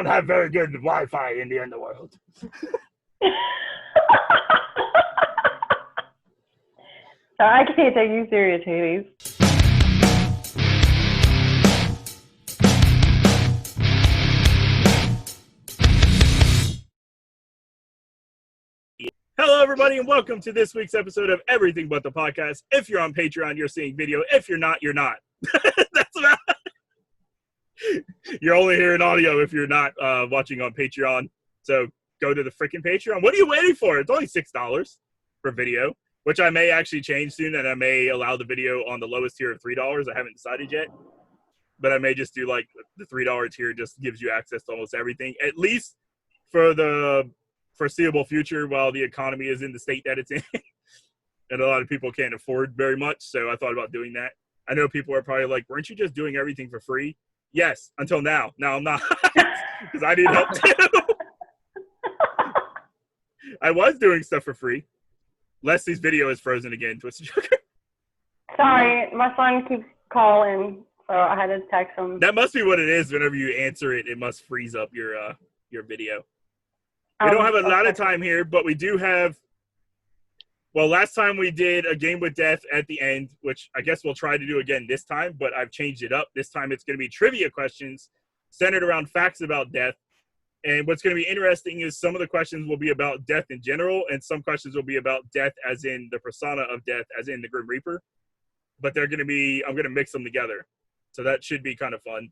don't have very good Wi-Fi in the underworld. I can't take you serious, Hades. Hello, everybody, and welcome to this week's episode of Everything But the Podcast. If you're on Patreon, you're seeing video. If you're not, you're not. That's about it. You're only hearing audio if you're not watching on Patreon. So go to the freaking Patreon. What are you waiting for? It's only $6 for video, which I may actually change soon, and I may allow the video on the lowest tier of $3. I haven't decided yet. But I may just do like the $3 tier just gives you access to almost everything, at least for the foreseeable future while the economy is in the state that it's in. And a lot of people can't afford very much, so I thought about doing that. I know people are probably like, weren't you just doing everything for free? Yes, until now. Now I'm not, because I need help too. I was doing stuff for free. Leslie's video is frozen again, Twiztid Joker. Sorry, my son keeps calling, so I had to text him. That must be what it is. Whenever you answer it, it must freeze up your video. We don't have a lot of time here, but we do have, well, last time we did a game with death at the end, which I guess we'll try to do again this time, but I've changed it up. This time it's going to be trivia questions centered around facts about death. And what's going to be interesting is some of the questions will be about death in general, and some questions will be about death as in the persona of death, as in the Grim Reaper. But they're going to be, I'm going to mix them together. So that should be kind of fun.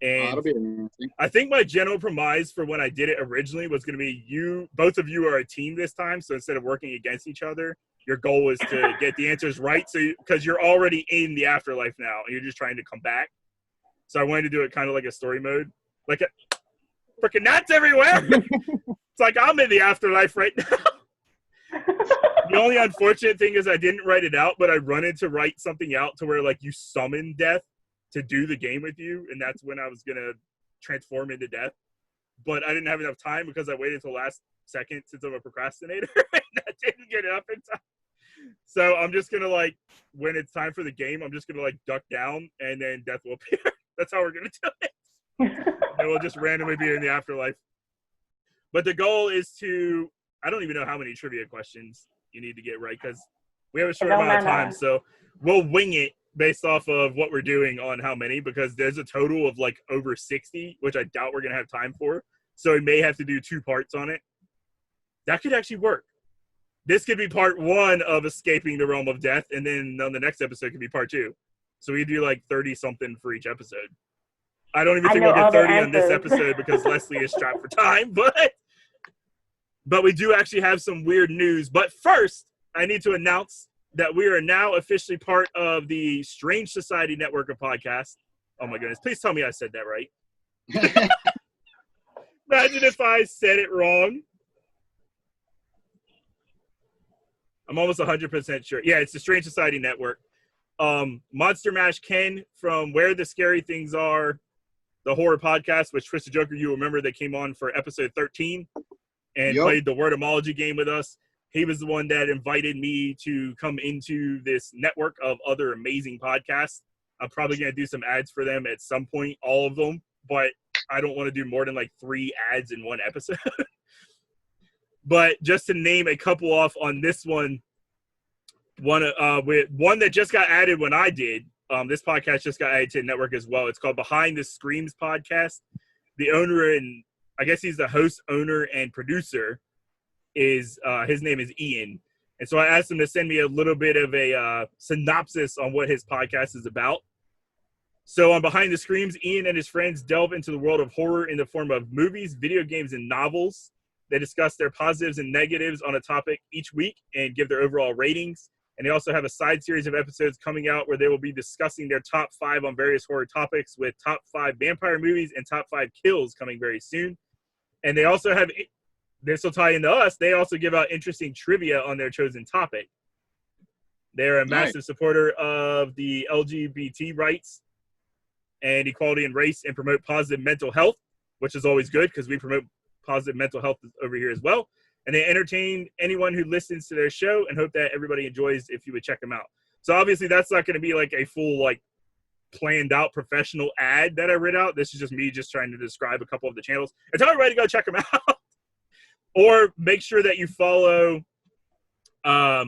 And that'll be interesting. I think my general premise for when I did it originally was going to be both of you are a team this time. So instead of working against each other, your goal was to get the answers right. So because you're already in the afterlife now and you're just trying to come back. So I wanted to do it kind of like a story mode, like freaking gnats everywhere. It's like I'm in the afterlife right now. The only unfortunate thing is I didn't write it out, but I wanted to write something out to where like you summon death to do the game with you, and that's when I was going to transform into death. But I didn't have enough time because I waited till last second since I'm a procrastinator, and I didn't get it up in time. So I'm just going to, like, when it's time for the game, I'm just going to, like, duck down, and then death will appear. That's how we're going to do it. And we'll just randomly be in the afterlife. But the goal is to, I don't even know how many trivia questions you need to get right because we have a short amount of time, so we'll wing it based off of what we're doing on how many, because there's a total of like over 60, which I doubt we're going to have time for. So we may have to do 2 parts on it. That could actually work. This could be part 1 of escaping the realm of death, and then on the next episode could be part 2. So we do like 30 something for each episode. I don't even think we'll get 30 on this episode because Leslie is strapped for time, but we do actually have some weird news. But first, I need to announce that we are now officially part of the Strange Society network of podcasts. Oh my goodness. Please tell me I said that right. Imagine if I said it wrong. I'm almost 100% sure. Yeah, it's the Strange Society network. Monster Mash Ken from Where the Scary Things Are, the horror podcast, which Twiztid Joker, you remember they came on for episode 13 and played the Wordemology game with us. He was the one that invited me to come into this network of other amazing podcasts. I'm probably going to do some ads for them at some point, all of them, but I don't want to do more than like 3 ads in one episode. But just to name a couple off on this one with one that just got added when I did, this podcast just got added to the network as well. It's called Behind the Screams Podcast. The owner, and I guess he's the host, owner, and producer, is his name is Ian. And so I asked him to send me a little bit of a synopsis on what his podcast is about. So on Behind the Screams, Ian and his friends delve into the world of horror in the form of movies, video games, and novels. They discuss their positives and negatives on a topic each week and give their overall ratings. And they also have a side series of episodes coming out where they will be discussing their top 5 on various horror topics, with top 5 vampire movies and top 5 kills coming very soon. And they also have, this will tie into us, they also give out interesting trivia on their chosen topic. They're a massive supporter of the LGBT rights and equality and race, and promote positive mental health, which is always good because we promote positive mental health over here as well. And they entertain anyone who listens to their show, and hope that everybody enjoys if you would check them out. So obviously that's not going to be like a full like planned out professional ad that I read out. This is just me just trying to describe a couple of the channels and tell everybody to go check them out. Or make sure that you follow oh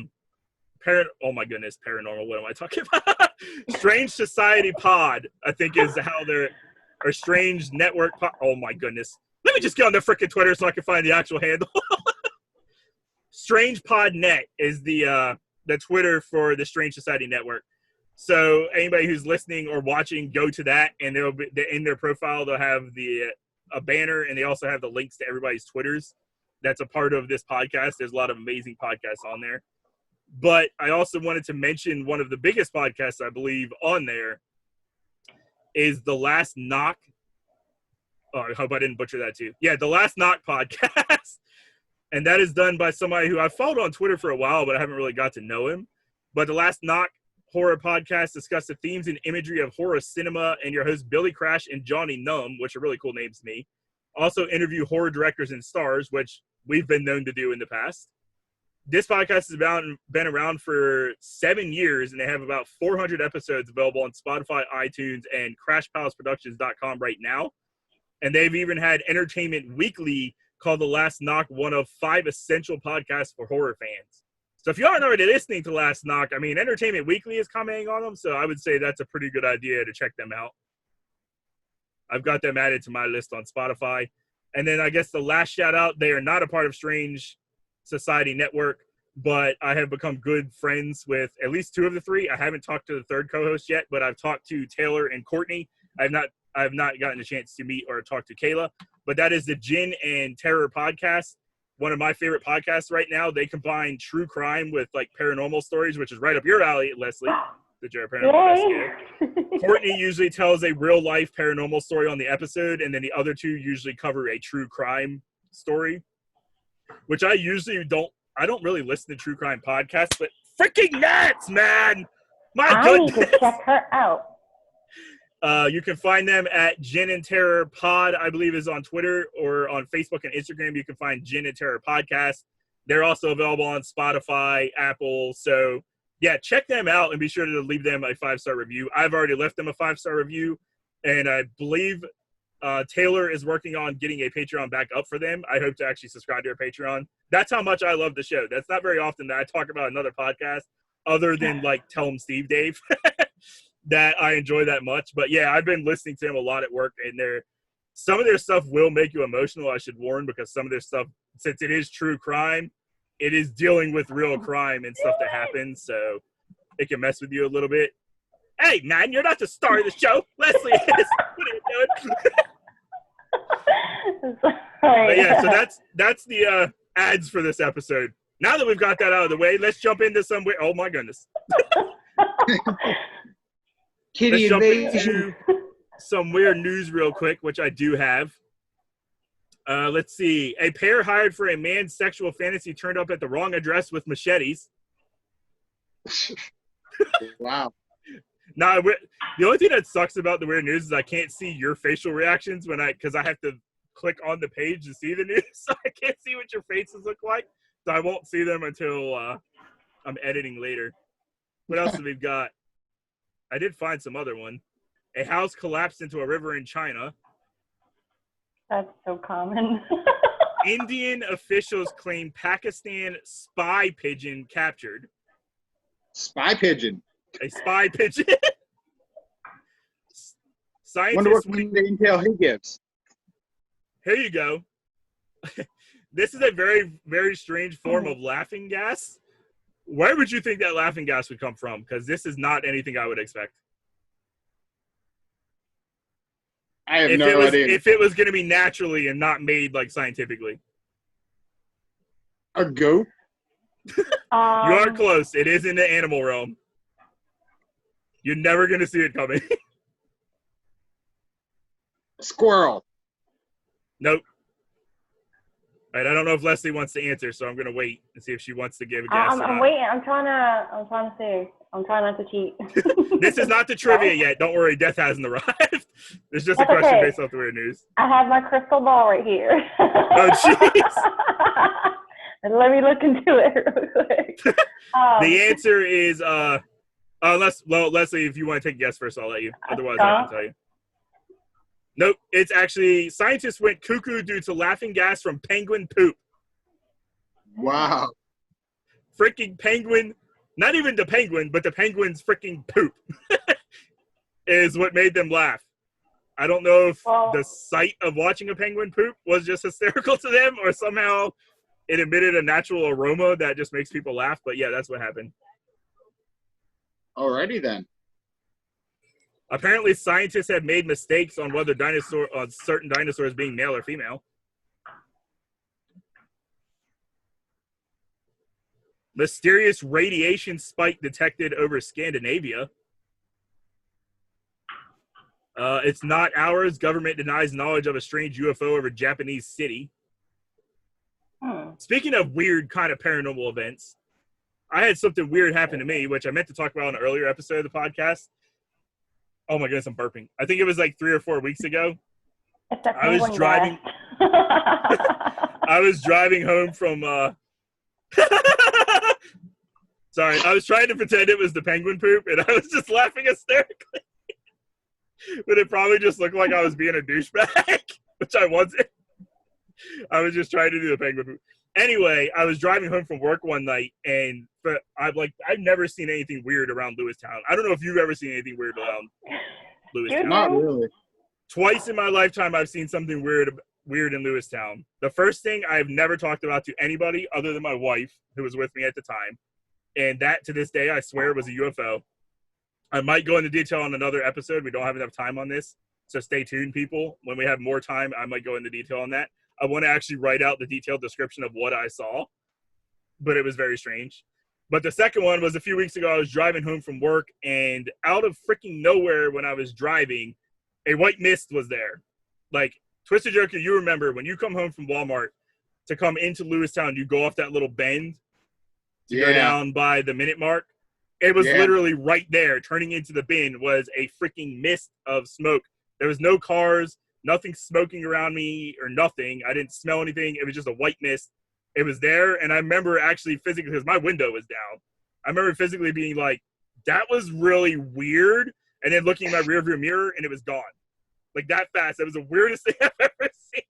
my goodness, paranormal, what am I talking about? Strange Society Pod, I think is how they're, or Strange Network Pod. Oh my goodness. Let me just get on their freaking Twitter so I can find the actual handle. Strange Pod Net is the Twitter for the Strange Society Network. So anybody who's listening or watching, go to that, and they'll be in their profile. They'll have a banner, and they also have the links to everybody's Twitters. That's a part of this podcast. There's a lot of amazing podcasts on there. But I also wanted to mention one of the biggest podcasts I believe on there is The Last Knock. Oh, I hope I didn't butcher that too. Yeah, The Last Knock podcast. And that is done by somebody who I've followed on Twitter for a while, but I haven't really got to know him. But The Last Knock horror podcast discuss the themes and imagery of horror cinema, and your hosts Billy Crash and Johnny Numb, which are really cool names to me, also interview horror directors and stars, which we've been known to do in the past. This podcast has been around for 7 years, and they have about 400 episodes available on Spotify, iTunes, and CrashPalazProductions.com right now. And they've even had Entertainment Weekly called The Last Knock one of 5 essential podcasts for horror fans. So if you aren't already listening to Last Knock, I mean, Entertainment Weekly is commenting on them, so I would say that's a pretty good idea to check them out. I've got them added to my list on Spotify. And then I guess the last shout out, they are not a part of Strange Society Network, but I have become good friends with at least 2 of the 3. I haven't talked to the third co-host yet, but I've talked to Taylor and Courtney. I have not gotten a chance to meet or talk to Kayla, but that is the Gin and Terror podcast. One of my favorite podcasts right now. They combine true crime with like paranormal stories, which is right up your alley, Leslie, the Jared Paranormal Investigator. Courtney usually tells a real life paranormal story on the episode, and then the other 2 usually cover a true crime story, which I usually don't. I don't really listen to true crime podcasts, but freaking nuts, man! My goodness. I need to check her out. You can find them at Gin and Terror Pod, I believe is on Twitter, or on Facebook and Instagram. You can find Gin and Terror Podcast. They're also available on Spotify, Apple. So, yeah, check them out and be sure to leave them a 5-star review. I've already left them a 5-star review, and I believe Taylor is working on getting a Patreon back up for them. I hope to actually subscribe to her Patreon. That's how much I love the show. That's not very often that I talk about another podcast other than, like, Tell 'em Steve Dave. That I enjoy that much. But yeah, I've been listening to him a lot at work, and some of their stuff will make you emotional, I should warn, because some of their stuff, since it is true crime, it is dealing with real crime and stuff that happens, so it can mess with you a little bit. Hey man, you're not the star of the show. Leslie is. What are you doing? But yeah, so that's the ads for this episode. Now that we've got that out of the way, let's jump into some weird. Oh my goodness. Kitty Let's jump invasion. into some weird news real quick, which I do have. Let's see. A pair hired for a man's sexual fantasy turned up at the wrong address with machetes. Wow. Now, the only thing that sucks about the weird news is I can't see your facial reactions because I have to click on the page to see the news. So I can't see what your faces look like. So I won't see them until I'm editing later. What else have we got? I did find some other one. A house collapsed into a river in China. That's so common. Indian officials claim Pakistan spy pigeon captured. Spy pigeon. A spy pigeon. Wonder what Scientists. kind of intel he gives. Here you go. This is a very, very strange form of laughing gas. Where would you think that laughing gas would come from? Because this is not anything I would expect. I have no idea. If it was going to be naturally and not made like scientifically. A goat? You are close. It is in the animal realm. You're never going to see it coming. Squirrel. Nope. All right, I don't know if Leslie wants to answer, so I'm going to wait and see if she wants to give a guess. I'm waiting. I'm trying to see. I'm trying not to cheat. This is not the trivia yet. Don't worry. Death hasn't arrived. It's just a question based off the weird news. I have my crystal ball right here. Oh, jeez. Let me look into it real quick. The answer is Leslie, if you want to take a guess first, I'll let you. Otherwise, I can tell you. Nope. It's actually scientists went cuckoo due to laughing gas from penguin poop. Wow. Freaking penguin, not even the penguin, but the penguin's freaking poop is what made them laugh. I don't know if the sight of watching a penguin poop was just hysterical to them or somehow it emitted a natural aroma that just makes people laugh. But yeah, that's what happened. Alrighty then. Apparently, scientists have made mistakes on whether certain dinosaurs being male or female. Mysterious radiation spike detected over Scandinavia. It's not ours. Government denies knowledge of a strange UFO over Japanese city. Speaking of weird kind of paranormal events, I had something weird happen to me, which I meant to talk about in an earlier episode of the podcast. Oh my goodness, I'm burping. I think it was like 3 or 4 weeks ago. I was driving. I was driving home from. Sorry, I was trying to pretend it was the penguin poop, and I was just laughing hysterically. But it probably just looked like I was being a douchebag, which I wasn't. I was just trying to do the penguin poop. Anyway, I was driving home from work one night, and I've never seen anything weird around Lewistown. I don't know if you've ever seen anything weird around Lewistown. Not really. Twice in my lifetime, I've seen something weird in Lewistown. The first thing I've never talked about to anybody other than my wife, who was with me at the time, and that to this day, I swear, was a UFO. I might go into detail on another episode. We don't have enough time on this, so stay tuned, people. When we have more time, I might go into detail on that. I want to actually write out the detailed description of what I saw, but it was very strange. But the second one was a few weeks ago. I was driving home from work, and out of freaking nowhere when I was driving, a white mist was there. Like, Twiztid Joker, you remember when you come home from Walmart to come into Lewistown, you go off that little bend to go down by the minute mark. It was literally right there. Turning into the bin was a freaking mist of smoke. There was no cars, nothing smoking around me or nothing. I didn't smell anything. It was just a white mist. It was there, and I remember actually physically, because my window was down, I remember physically being like, that was really weird, and then looking in my rearview mirror, and it was gone. Like, that fast. That was the weirdest thing I've ever seen.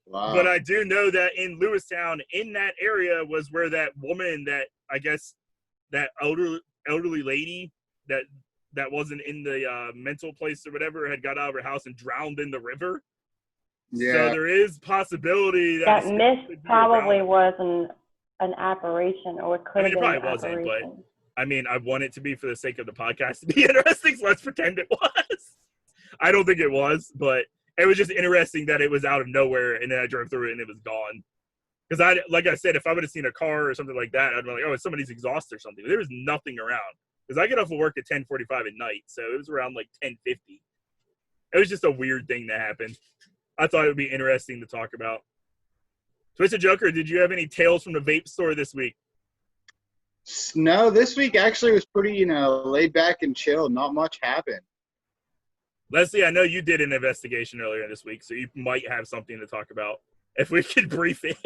Wow. But I do know that in Lewistown, in that area, was where that woman that, I guess, that elderly lady that wasn't in the mental place or whatever had got out of her house and drowned in the river. Yeah. So there is possibility that mist probably was an apparition, or it could have been an apparition. It probably wasn't, but I mean, I want it to be for the sake of the podcast to be interesting, so let's pretend it was. I don't think it was, but it was just interesting that it was out of nowhere, and then I drove through it and it was gone. Because like I said, if I would have seen a car or something like that, I'd be like, oh, it's somebody's exhaust or something. There was nothing around. Because I get off of work at 10:45 at night, so it was around like 10:50. It was just a weird thing that happened. I thought it would be interesting to talk about. Twiztid Joker, did you have any tales from the vape store this week? No, this week actually was pretty, laid back and chill. Not much happened. Leslie, I know you did an investigation earlier this week, so you might have something to talk about. If we could brief it.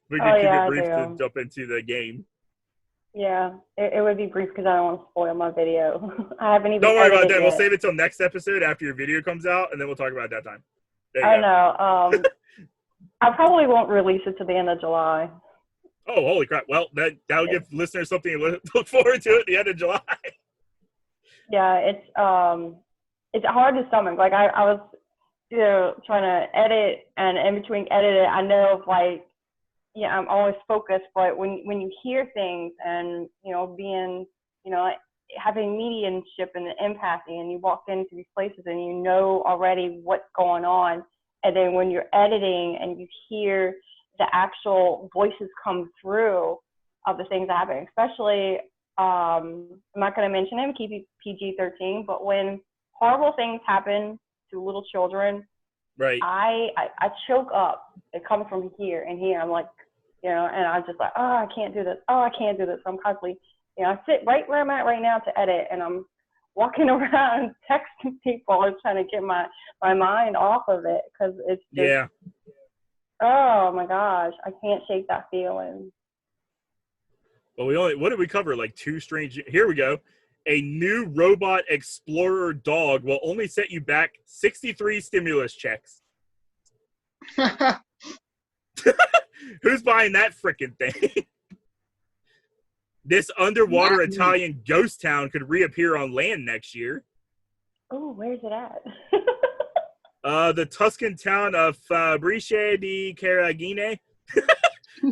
We could keep it brief to jump into the game. Yeah, it would be brief because I don't want to spoil my video. I haven't even. Don't worry about that. We'll save it till next episode after your video comes out, and then we'll talk about it at that time. I know. I probably won't release it to the end of July. Oh, holy crap! Well, that'll give listeners something to look forward to at the end of July. Yeah, it's hard to stomach. Like I was, trying to edit, and in between editing, I know I'm always focused, but when you hear things and, being, having mediumship and empathy, and you walk into these places and you know already what's going on, and then when you're editing and you hear the actual voices come through of the things that happen, especially, I'm not going to mention him, keep it PG-13, but when horrible things happen to little children, right, I choke up. It comes from here and here. I'm like, and I'm just like, oh, I can't do this. Oh, I can't do this. So I'm constantly, I sit right where I'm at right now to edit, and I'm walking around texting people and trying to get my mind off of it, because it's just, oh my gosh, I can't shake that feeling. Well, what did we cover? Like 2 strange. Here we go. A new robot explorer dog will only set you back 63 stimulus checks. Who's buying that freaking thing? This underwater Italian ghost town could reappear on land next year. Oh, where's it at? The Tuscan town of Fabrice di Caragine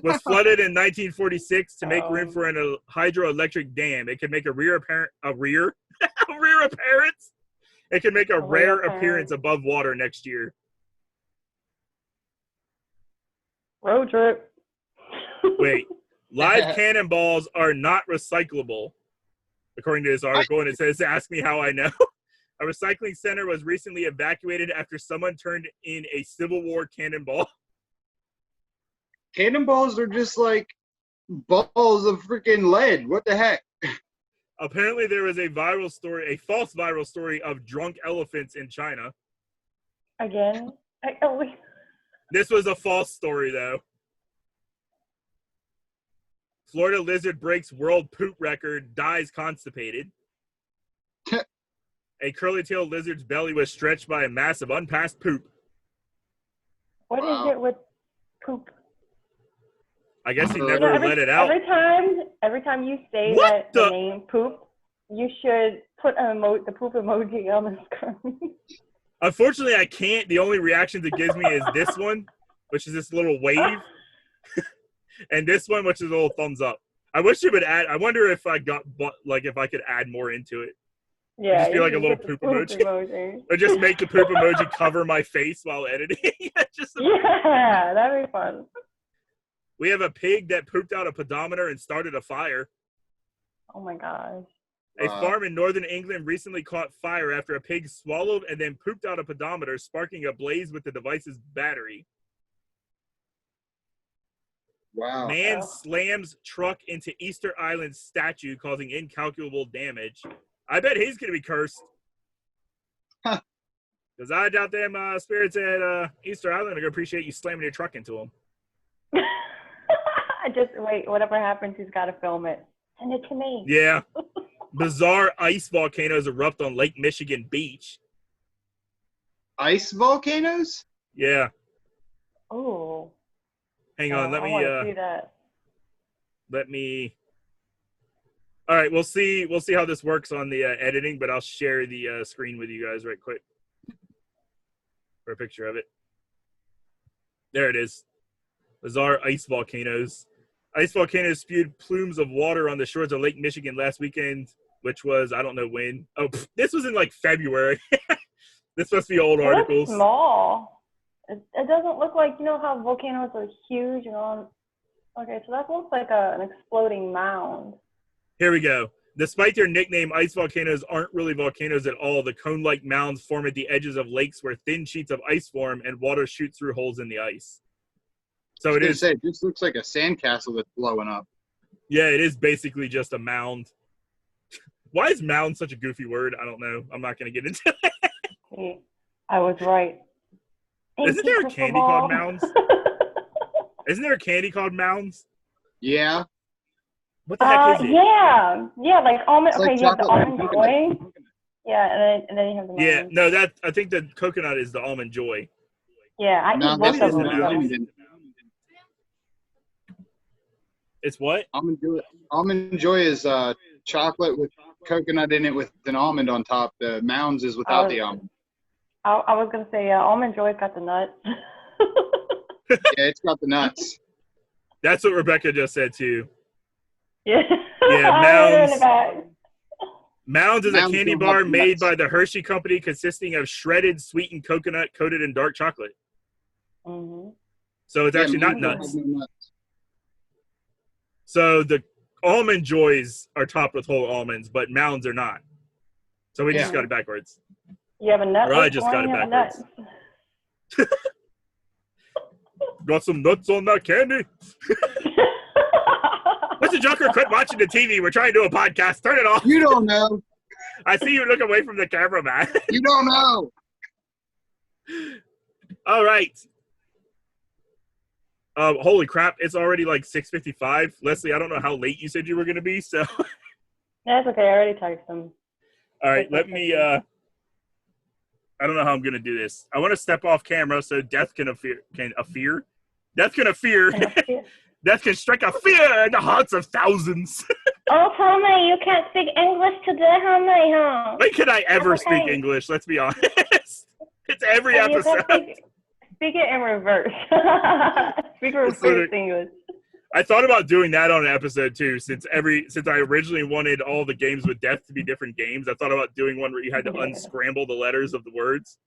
was flooded in 1946 to make room for a hydroelectric dam. It could make a rear appearance. It could make a rare appearance above water next year. Road trip. Wait, live cannonballs are not recyclable, according to this article, and it says, "Ask me how I know." A recycling center was recently evacuated after someone turned in a Civil War cannonball. Cannonballs are just like balls of freaking lead. What the heck? Apparently, there was a false viral story of drunk elephants in China. Again? This was a false story, though. Florida lizard breaks world poop record, dies constipated. A curly-tailed lizard's belly was stretched by a mass of unpassed poop. What is it with poop? I guess he never let it out. Every time you say the name poop, you should put the poop emoji on the screen. Unfortunately, I can't. The only reactions it gives me is this one, which is this little wave, and this one, which is a little thumbs up. I wish it would add. I wonder if I if I could add more into it. Yeah, just be like a little poop emoji. Or just make the poop emoji cover my face while editing. Yeah, that'd be fun. We have a pig that pooped out a pedometer and started a fire. Oh my gosh. A farm in northern England recently caught fire after a pig swallowed and then pooped out a pedometer, sparking a blaze with the device's battery. Wow. Man slams truck into Easter Island statue, causing incalculable damage. I bet he's going to be cursed. Because I doubt them spirits at Easter Island are going to appreciate you slamming your truck into them. Just wait, whatever happens, he's got to film it. Send it to me. Yeah. Bizarre ice volcanoes erupt on Lake Michigan Beach. Ice volcanoes? Yeah. Oh. Hang on, I want to see that. Let me. All right, we'll see how this works on the editing, but I'll share the screen with you guys right quick for a picture of it. There it is. Bizarre ice volcanoes. Ice volcanoes spewed plumes of water on the shores of Lake Michigan last weekend, which was, I don't know when. Oh, this was in like February. This must be old articles. It's small. It doesn't look like, you know how volcanoes are huge and all. Okay, so that looks like an exploding mound. Here we go. Despite their nickname, ice volcanoes aren't really volcanoes at all. The cone-like mounds form at the edges of lakes where thin sheets of ice form and water shoots through holes in the ice. So it is. It just looks like a sandcastle that's blowing up. Yeah, it is basically just a mound. Why is mound such a goofy word? I don't know. I'm not going to get into it. I was right. Isn't there a candy called Mounds? Isn't there a candy called Mounds? Yeah. What the heck is it? Yeah, like almond. It's like you have the chocolate almond joy. Yeah, and then you have the Mounds. Yeah, no, I think the coconut is the almond joy. Yeah, I eat both of them. It's what? Almond joy. Almond joy is chocolate with coconut in it with an almond on top. The Mounds is without the almond. I was gonna say almond joy's got the nuts. Yeah, it's got the nuts. That's what Rebecca just said too. Yeah. Yeah, Mounds is a candy bar made by the Hershey Company, consisting of shredded sweetened coconut coated in dark chocolate. Mm-hmm. So it's actually not nuts. So the almond joys are topped with whole almonds, but Mounds are not. So we just got it backwards. You have a nut. Or I just got it backwards. Got some nuts on that candy. Mr. Joker, quit watching the TV. We're trying to do a podcast. Turn it off. You don't know. I see you look away from the camera, man. You don't know. All right. Holy crap. It's already like 6:55. Leslie, I don't know how late you said you were going to be, so. That's okay. I already texted him. All right, let me. I don't know how I'm gonna do this. I want to step off camera so death can appear. Death can appear. Death can strike a fear in the hearts of thousands. Oh, homie, you can't speak English today, homie, huh? When can I ever speak English? Let's be honest. It's every episode. Speak it in reverse. Speak reverse English. I thought about doing that on an episode too, since I originally wanted all the games with death to be different games. I thought about doing one where you had to unscramble the letters of the words.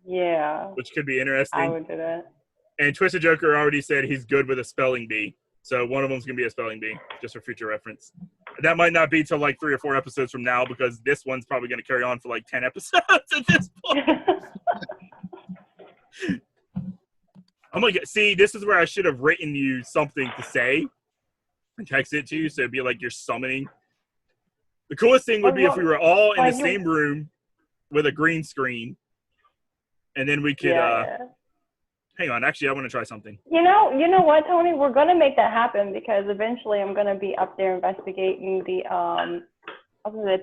Yeah. Which could be interesting. I would do that. And Twiztid Joker already said he's good with a spelling bee. So one of them's going to be a spelling bee, just for future reference. That might not be till like 3 or 4 episodes from now, because this one's probably going to carry on for like 10 episodes at this point. I'm gonna see. This is where I should have written you something to say and text it to you, so it'd be like you're summoning. The coolest thing would be if we were all in the same room with a green screen, and then we could. Hang on, actually, I want to try something. You know what, Tony? We're gonna make that happen because eventually I'm gonna be up there investigating the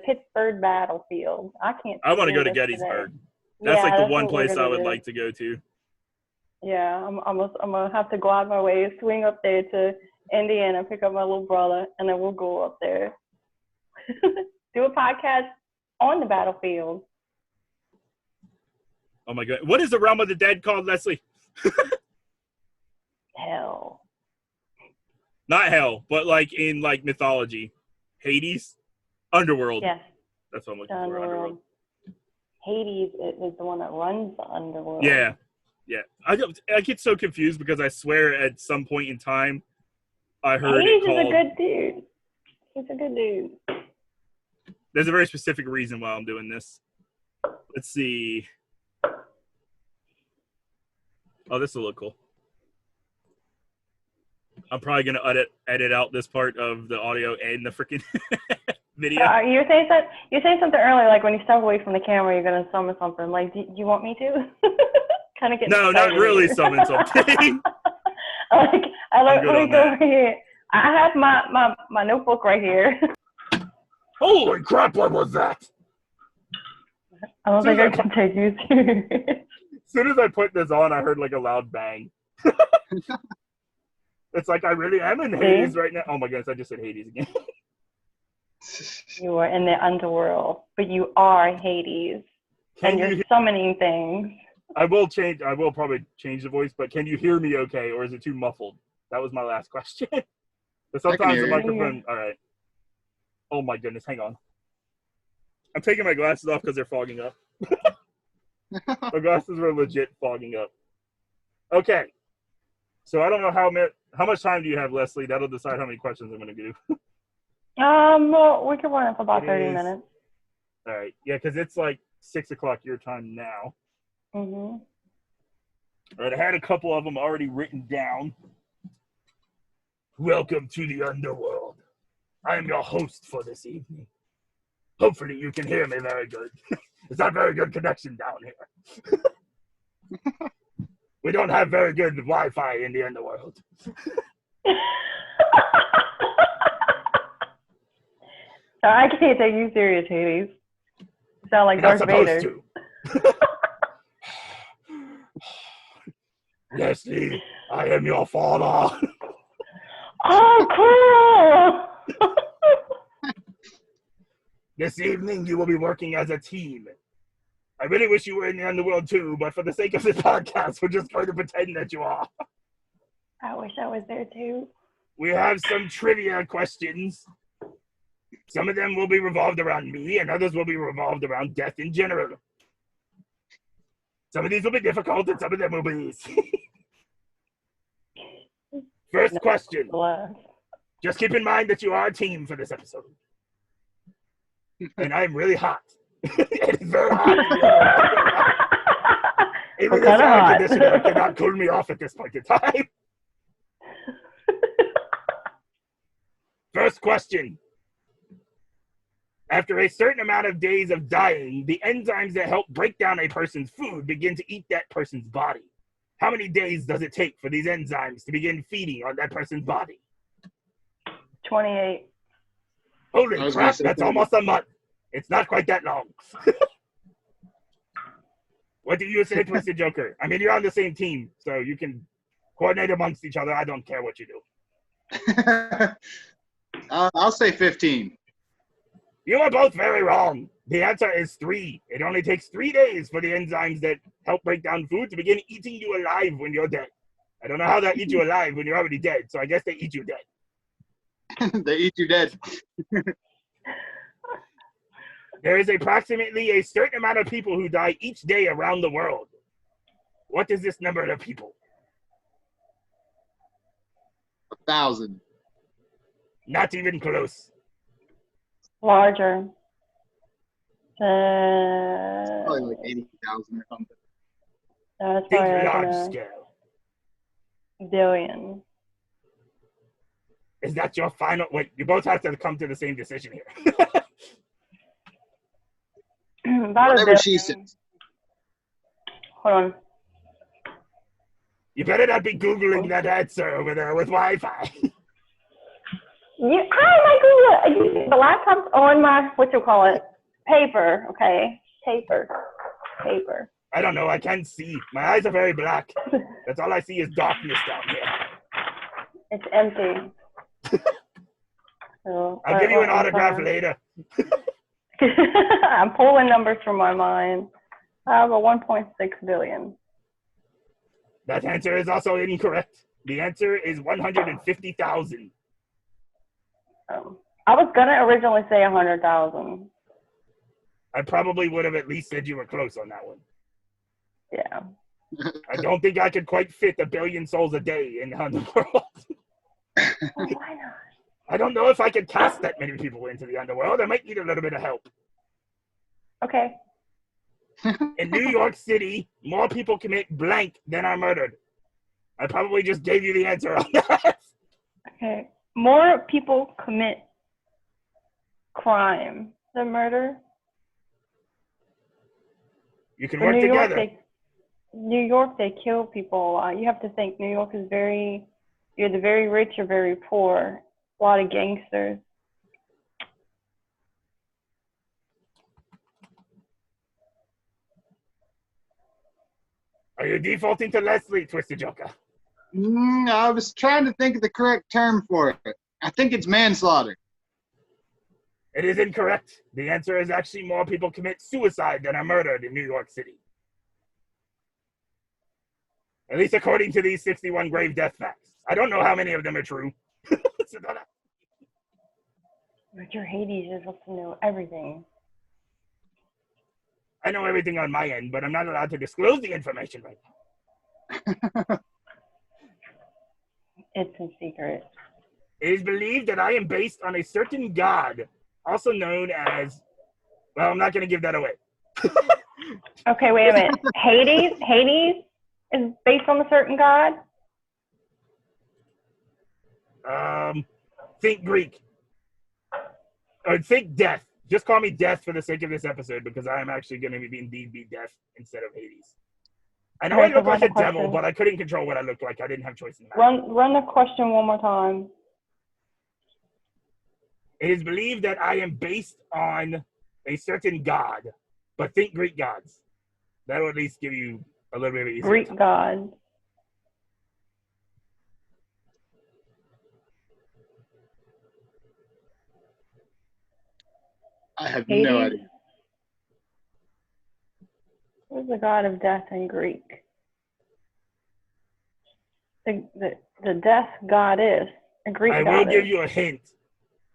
Pittsburgh battlefield. I want to go to Gettysburg. That's like the one place I would like to go to. Yeah, I'm gonna have to go out my way, swing up there to Indiana, pick up my little brother, and then we'll go up there. Do a podcast on the battlefield. Oh my god. What is the realm of the dead called, Leslie? Hell. Not hell, but like in like mythology. Hades? Underworld. Yes. That's what I'm looking for. Underworld. Hades is the one that runs the Underworld. Yeah. Yeah. I get so confused because I swear at some point in time I heard Hades it called... is a good dude. He's a good dude. There's a very specific reason why I'm doing this. Let's see. Oh, this will look cool. I'm probably going to edit out this part of the audio and the freaking video. You were saying something earlier, like when you step away from the camera, you're going to summon something. Like, do you want me to? Kind of get No, not really summon something. Let me go over here. I have my notebook right here. Holy crap, what was that? I don't think I can take you serious. As soon as I put this on, I heard like a loud bang. It's like I really am in Hades right now. Oh my goodness, I just said Hades again. You are in the underworld, but you are Hades. And you're summoning things. I will probably change the voice, but can you hear me okay, or is it too muffled? That was my last question. But sometimes the microphone... All right. Oh my goodness, hang on. I'm taking my glasses off because they're fogging up. My glasses were legit fogging up. Okay. So I don't know how much time do you have, Leslie? That'll decide how many questions I'm going to do. Well, we can run it for about 30 minutes. All right. Yeah, because it's like 6 o'clock your time now. Mm-hmm. All right, I had a couple of them already written down. Welcome to the Underworld. I am your host for this evening. Hopefully you can hear me very good. It's not very good connection down here. We don't have very good Wi-Fi in the Underworld. I can't take you serious, Hades. You sound like Darth Vader. Leslie, I am your father. Oh, cool! This evening, you will be working as a team. I really wish you were in the Underworld too, but for the sake of this podcast, we're just going to pretend that you are. I wish I was there too. We have some trivia questions. Some of them will be revolved around me, and others will be revolved around death in general. Some of these will be difficult, and some of them will be easy. First question. Just keep in mind that you are a team for this episode. And I'm really hot. It is very hot. Even this air conditioner cannot cool me off at this point in time. First question. After a certain amount of days of dying, the enzymes that help break down a person's food begin to eat that person's body. How many days does it take for these enzymes to begin feeding on that person's body? 28. Holy I was gonna crap, say that's 30. almost a month. It's not quite that long. What do you say, Twiztid Joker? I mean, you're on the same team, so you can coordinate amongst each other. I don't care what you do. I'll say 15. You are both very wrong. The answer is 3. It only takes 3 days for the enzymes that help break down food to begin eating you alive when you're dead. I don't know how they eat you alive when you're already dead, so I guess they eat you dead. They eat you dead. There is approximately a certain amount of people who die each day around the world. What is this number of people? 1,000. Not even close. Larger. Probably like 80,000 or something. That's Think probably large like a scale. billion. Is that your final? Wait, you both have to come to the same decision here. About Whatever a she billion. says. Hold on. You better not be Googling that answer over there with Wi-Fi. How am I Google? The laptop's on my paper. Okay, paper. I don't know. I can't see. My eyes are very black. That's all I see is darkness down here. It's empty. So, I'll give you an autograph later. I'm pulling numbers from my mind. I have a 1.6 billion. That answer is also incorrect. The answer is 150,000. I was gonna originally say 100,000. I probably would have at least said you were close on that one. Yeah. I don't think I could quite fit 1 billion souls a day in Underworld. Why not? I don't know if I could cast that many people into the Underworld. I might need a little bit of help. Okay. In New York City, more people commit blank than are murdered. I probably just gave you the answer on that. Okay. More people commit crime than murder. You can For work New York, together. New York, they kill people a lot. You have to think New York is either very rich or very poor. A lot of gangsters. Are you defaulting to Leslie, Twiztid Joker? I was trying to think of the correct term for it. I think it's manslaughter. It is incorrect. The answer is actually more people commit suicide than are murdered in New York City. At least according to these 61 grave death facts. I don't know how many of them are true. Richard Hades is supposed to know everything. I know everything on my end, but I'm not allowed to disclose the information right now. It's a secret. It is believed that I am based on a certain god, also known as... Well, I'm not going to give that away. Okay, wait a minute. Hades is based on a certain god? Think Greek. Or think death. Just call me Death for the sake of this episode, because I am actually going to be Death instead of Hades. I know I look like a devil, but I couldn't control what I looked like. I didn't have choice in that. Run the question one more time. It is believed that I am based on a certain god, but think Greek gods. That will at least give you a little bit of easier Greek time. god. I have Hades? no idea. Who's the god of death in Greek? The death goddess, a Greek I goddess. will give you a hint.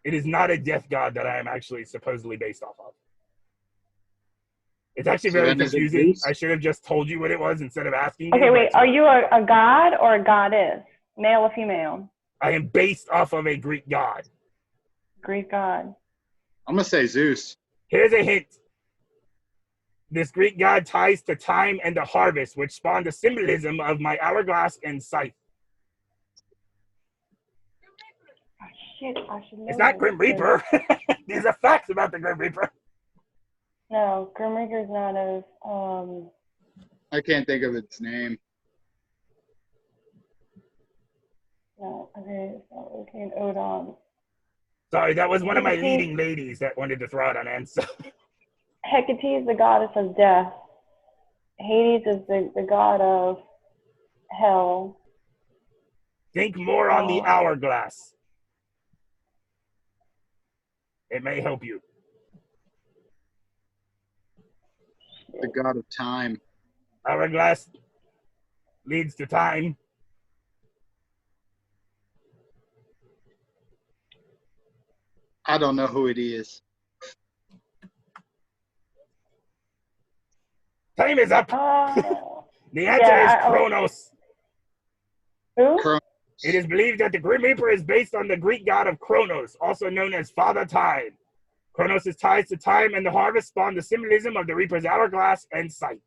It is not a death god that I am actually supposedly based off of. It's actually very confusing. I should have just told you what it was instead of asking you. Okay, wait. Are you a god or a goddess? Male or female? I am based off of a Greek god. Greek god. I'm going to say Zeus. Here's a hint. This Greek god ties to time and the harvest, which spawned the symbolism of my hourglass and scythe. Oh, shit, I should know. It's not Grim Reaper. These are facts about the Grim Reaper. No, Grim Reaper's not of, I can't think of its name. no, okay, it's not okay, Odon. Sorry, that was one of my Hecate. leading ladies that wanted to throw out an answer. Hecate is the goddess of death. Hades is the god of hell. Think more on the hourglass. It may help you. The god of time. Hourglass leads to time. I don't know who it is. Time is up. The answer is Kronos. Who? It is believed that the Grim Reaper is based on the Greek god of Kronos, also known as Father Time. Kronos' ties to time and the harvest spawn the symbolism of the Reaper's hourglass and sight.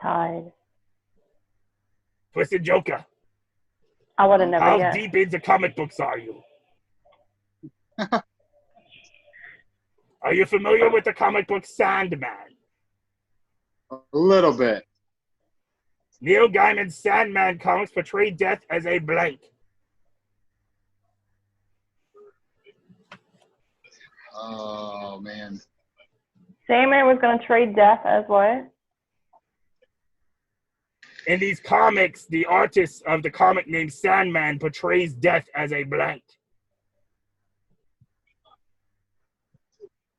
Tide. Twiztid Joker. I would have never How guessed. deep into comic books are you? Are you familiar with the comic book Sandman? A little bit. Neil Gaiman's Sandman comics portray death as a blank. Oh, man. Sandman was going to trade death as what? In these comics, the artist of the comic named Sandman portrays death as a blank.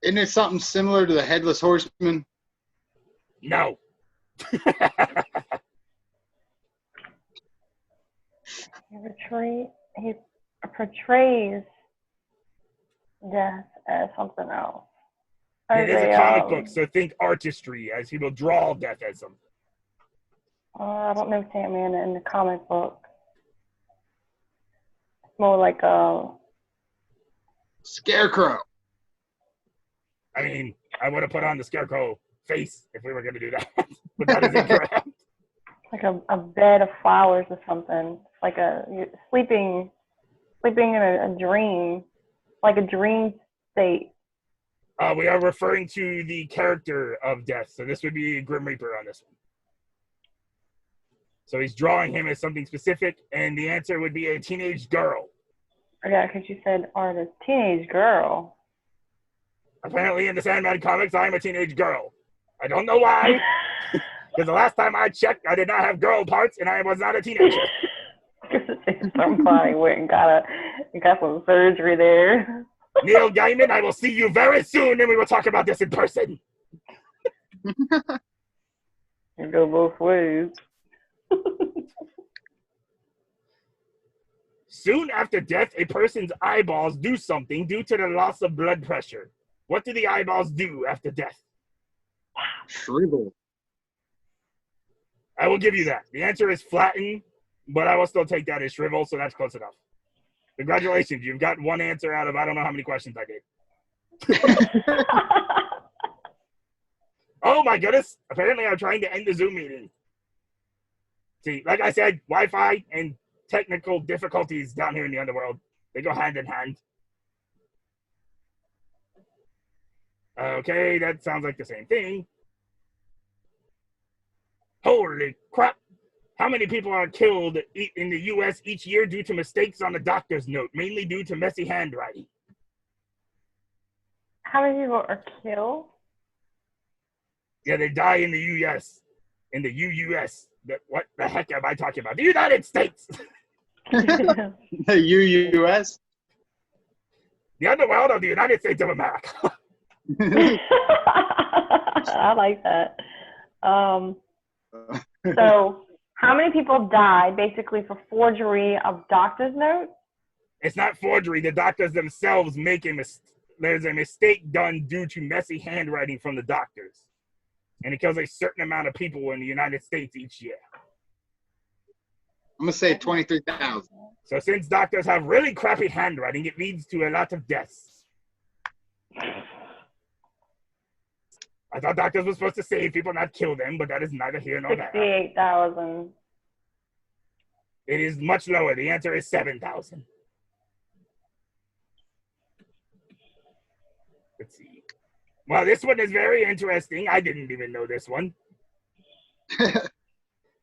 Isn't it something similar to the Headless Horseman? No. He portrays death as something else. It is a comic book, so think artistry, as he will draw death as something. I don't know Sandman in the comic book. It's more like a Scarecrow. I mean, I would have put on the Scarecrow face if we were going to do that, but that is incorrect. like a bed of flowers or something. Like you're sleeping in a dream, like a dream state. We are referring to the character of death, so this would be Grim Reaper on this one. So he's drawing him as something specific, and the answer would be a teenage girl. Yeah, because you said artist, teenage girl. Apparently in the Sandman comics, I'm a teenage girl. I don't know why, because the last time I checked, I did not have girl parts, and I was not a teenager. Somebody went and got some surgery there. Neil Gaiman, I will see you very soon, and we will talk about this in person. You go both ways. Soon after death, a person's eyeballs do something due to the loss of blood pressure. What do the eyeballs do after death? Shrivel. I will give you that. The answer is flatten, but I will still take that as shrivel, so that's close enough. Congratulations, you've got one answer out of I don't know how many questions I did. Oh my goodness. Apparently I'm trying to end the Zoom meeting. See, like I said, Wi-Fi and technical difficulties down here in the Underworld, they go hand in hand. Okay, that sounds like the same thing. Holy crap. How many people are killed in the U.S. each year due to mistakes on the doctor's note, mainly due to messy handwriting? How many people are killed? Yeah, they die in the U.S. In the U.S. What the heck am I talking about? The United States! The U.S.? The Underworld of the United States of America. I like that. So, how many people died basically for forgery of doctor's notes? It's not forgery. The doctors themselves make a mistake. There's a mistake done due to messy handwriting from the doctors. And it kills a certain amount of people in the United States each year. I'm going to say 23,000. So since doctors have really crappy handwriting, it leads to a lot of deaths. I thought doctors were supposed to save people, not kill them, but that is neither here nor there. 68,000. It is much lower. The answer is 7,000. Let's see. Well, this one is very interesting. I didn't even know this one.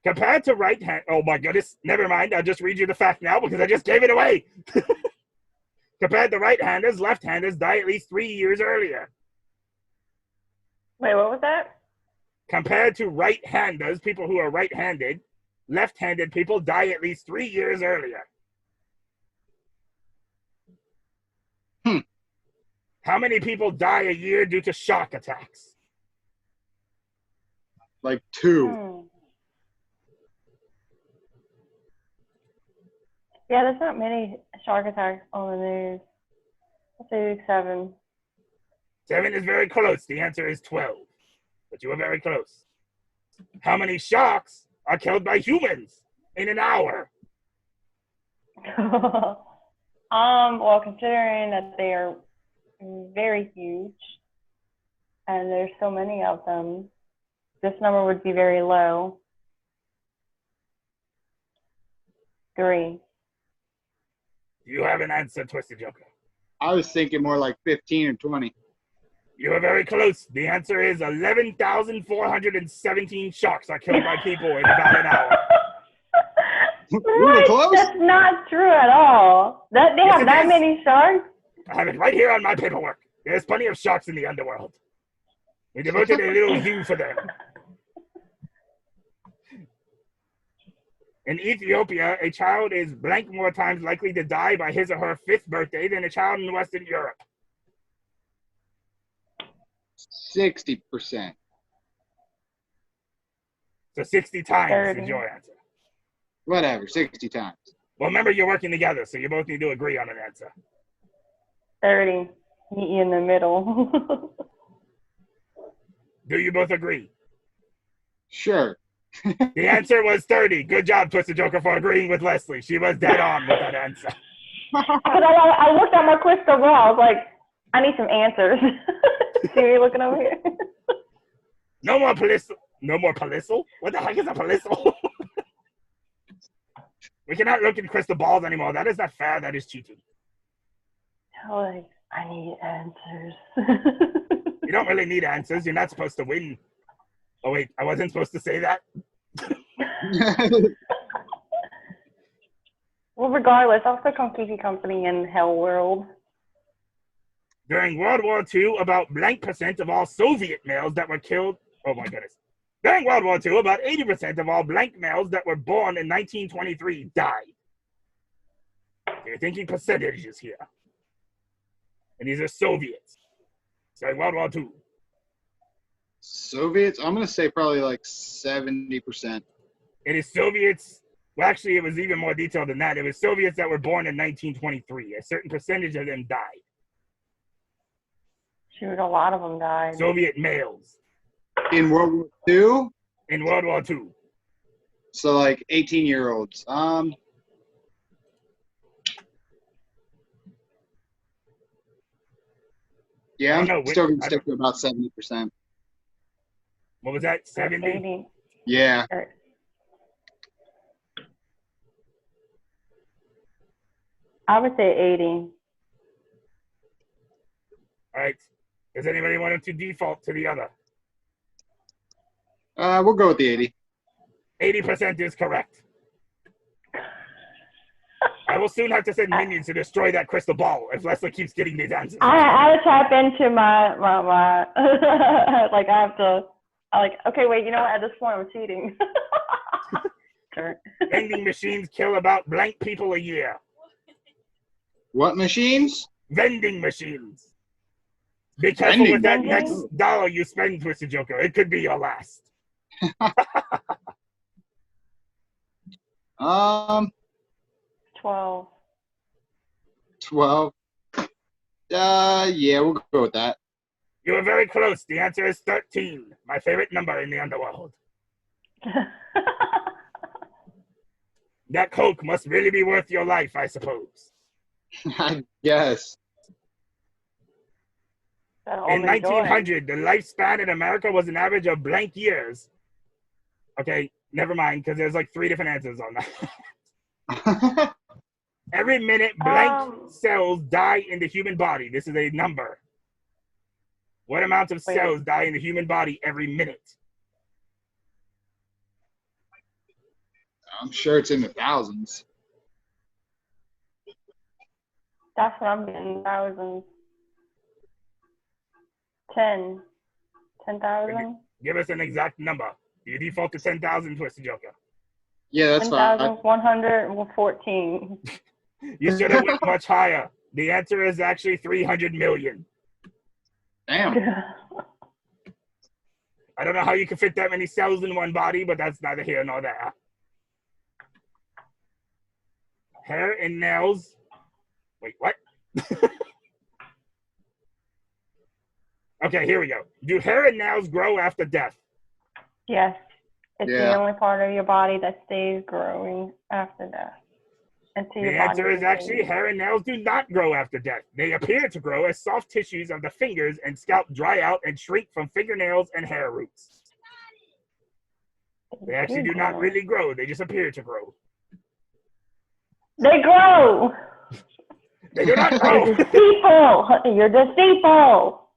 Compared to right hand, oh my goodness, never mind. I'll just read you the fact now because I just gave it away. Compared to right-handers, left-handers die at least 3 years earlier. Wait, what was that? Compared to right-handers, people who are right-handed, left-handed people die at least 3 years earlier. How many people die a year due to shark attacks? Like 2. Yeah, there's not many shark attacks on the news. I'll say 7. 7 is very close. The answer is 12. But you were very close. How many sharks are killed by humans in an hour? Well, considering that they are very huge and there's so many of them, this number would be very low. 3. Do you have an answer, Twiztid Joker? I was thinking more like 15 or 20. You are very close. The answer is 11,417 sharks are killed by people in about an hour. We were close. That's not true at all. They have that many sharks? I have it right here on my paperwork. There's plenty of sharks in the underworld. We devoted a little zoo for them. In Ethiopia, a child is blank more times likely to die by his or her 5th birthday than a child in Western Europe. 60%. So 60 times 30. is your answer. Whatever, 60 times. Well, remember, you're working together, so you both need to agree on an answer. 30. Meet you in the middle. Do you both agree? Sure. The answer was 30. Good job, Twiztid Joker, for agreeing with Leslie. She was dead on with that answer. But I looked at my crystal ball. I was like, I need some answers. See me looking over here? No more palissal. No more palissal? What the heck is a palissal? We cannot look at crystal balls anymore. That is not fair. That is cheating. Like, I need answers. You don't really need answers. You're not supposed to win. Oh, wait. I wasn't supposed to say that? Well, regardless, I'll stick on Kiki Company in Hell World. During World War II, about blank % of all Soviet males that were killed. Oh, my goodness. During World War II, about 80% of all blank males that were born in 1923 died. You're thinking percentages here. And these are Soviets. During World War II. Soviets, I'm going to say probably like 70%. It is Soviets. Well, actually, it was even more detailed than that. It was Soviets that were born in 1923. A certain percentage of them died. Shoot, a lot of them died. Soviet males. In World War II? In World War II. So like 18-year-olds. Yeah, I'm still going to stick to about 70%. What was that? 70? 80. Yeah. I would say 80. All right. Does anybody want to default to the other? We'll go with the 80. 80% is correct. I will soon have to send minions to destroy that crystal ball if Leslie keeps getting these answers. I tap into my like I have to, okay, wait, you know what? At this point, I'm cheating. Vending machines kill about blank people a year. What machines? Vending machines. Be careful with that next dollar you spend, Twiztid Joker. It could be your last. 12. 12. Yeah, we'll go with that. You were very close. The answer is 13. My favorite number in the underworld. That Coke must really be worth your life, I suppose. I guess. In 1900, the lifespan in America was an average of blank years. Okay, never mind, because there's like 3 different answers on that. Every minute, blank cells die in the human body. This is a number. What amount of cells die in the human body every minute? I'm sure it's in the thousands. That's what I'm getting. Thousands. 10,000. Give us an exact number. Do you default to 10,000, Twiztid Joker? Yeah, that's fine. 10,114. You should have went much higher. The answer is actually 300 million. Damn. I don't know how you can fit that many cells in one body, but that's neither here nor there. Hair and nails. Wait, what? Okay, here we go. Do hair and nails grow after death? Yes. It's the only part of your body that stays growing after death. The answer is actually hair and nails do not grow after death. They appear to grow as soft tissues of the fingers and scalp dry out and shrink from fingernails and hair roots. They actually do not really grow. They just appear to grow. They grow! They do not grow! You're deceitful! You're deceitful!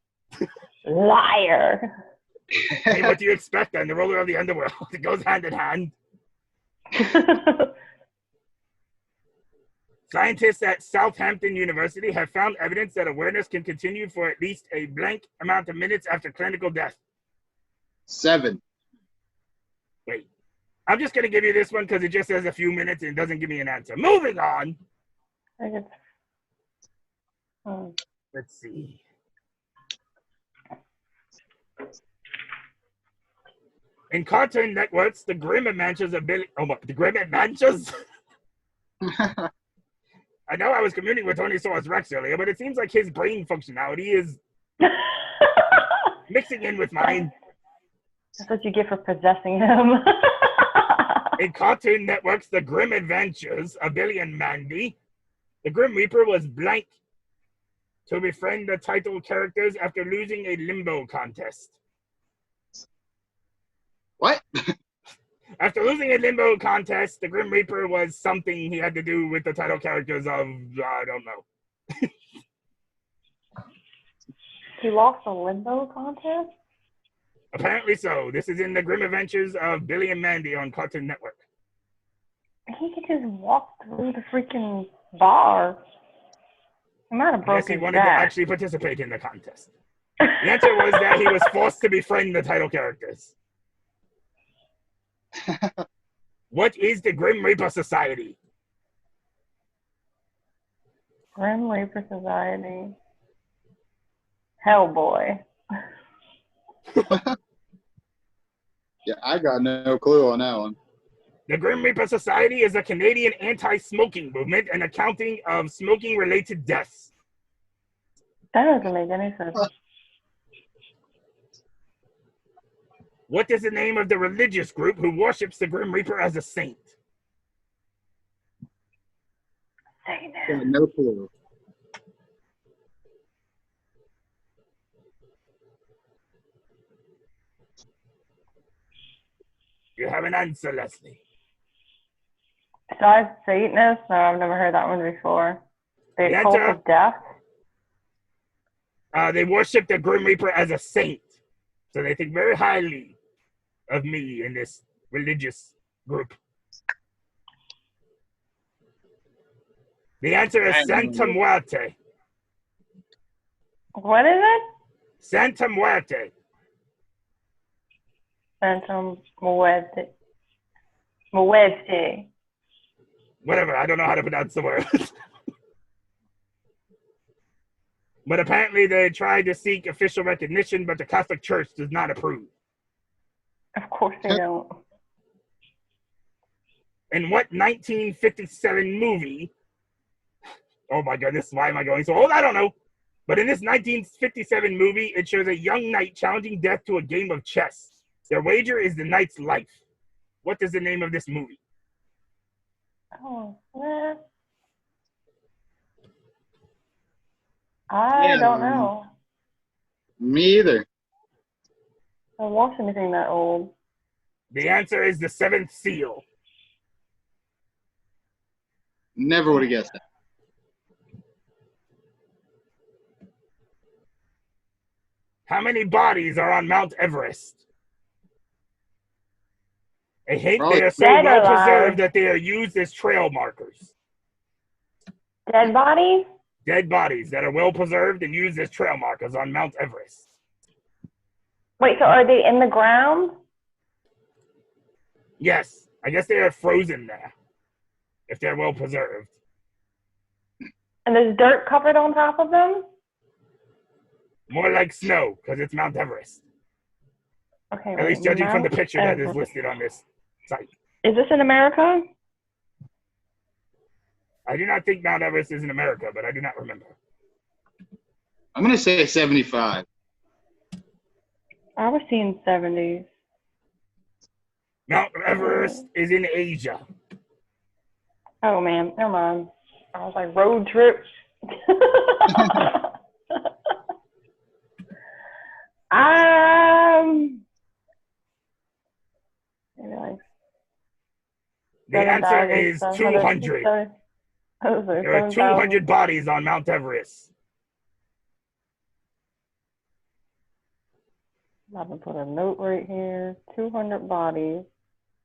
Liar! Hey, what do you expect then? The ruler of the underworld. It goes hand in hand. Scientists at Southampton University have found evidence that awareness can continue for at least a blank amount of minutes after clinical death. 7. Wait. I'm just going to give you this one because it just says a few minutes and it doesn't give me an answer. Moving on. Let's see. In Cartoon Networks, the Grim Adventures of Billy... Oh, the Grim Adventures? I know I was communing with Tonysaurus Rex earlier, but it seems like his brain functionality is mixing in with mine. That's what you get for possessing him. In Cartoon Network's The Grim Adventures of Billy and Mandy, the Grim Reaper was blank to befriend the title characters after losing a limbo contest. What? After losing a limbo contest, the Grim Reaper was something he had to do with the title characters of, I don't know. He lost a limbo contest? Apparently so. This is in the Grim Adventures of Billy and Mandy on Cartoon Network. He could just walk through the freaking bar. He might have broken Yes, he wanted to actually participate in the contest. The answer was that he was forced to befriend the title characters. What is the Grim Reaper Society? Grim Reaper Society. Hellboy. Yeah, I got no clue on that one. The Grim Reaper Society is a Canadian anti-smoking movement and accounting of smoking-related deaths. That doesn't make any sense. What is the name of the religious group who worships the Grim Reaper as a saint? Say that. Got no clue. You have an answer, Leslie. Besides Satanists? No, I've never heard that one before. The cult of death? They worship the Grim Reaper as a saint. So they think very highly of me in this religious group. The answer is Santa Muerte. What is it? Santa Muerte. Santa Muerte. Muerte. Whatever, I don't know how to pronounce the word. But apparently they tried to seek official recognition, but the Catholic Church does not approve. Of course they don't. In what 1957 movie? Oh my goodness, why am I going so old? I don't know. But in this 1957 movie, it shows a young knight challenging death to a game of chess. Their wager is the knight's life. What is the name of this movie? Oh, man. I don't know. Me either. I don't watch anything that old. The answer is The Seventh Seal. Never would have guessed that. How many bodies are on Mount Everest? I hate they are so Dead well alive. preserved that they are used as trail markers. Dead bodies? Dead bodies that are well preserved and used as trail markers on Mount Everest. Wait, so are they in the ground? Yes, I guess they are frozen there, if they're well preserved. And there's dirt covered on top of them? More like snow, because it's Mount Everest. Okay, At least judging from the picture that is listed on this site. Is this in America? I do not think Mount Everest is in America, but I do not remember. I'm going to say 75. I was seeing 70s. Mount Everest is in Asia. Oh, man, never mind. I was like, road trip. Maybe like The answer is 200. There are 200 bodies on Mount Everest. I'm going to put a note right here. 200 bodies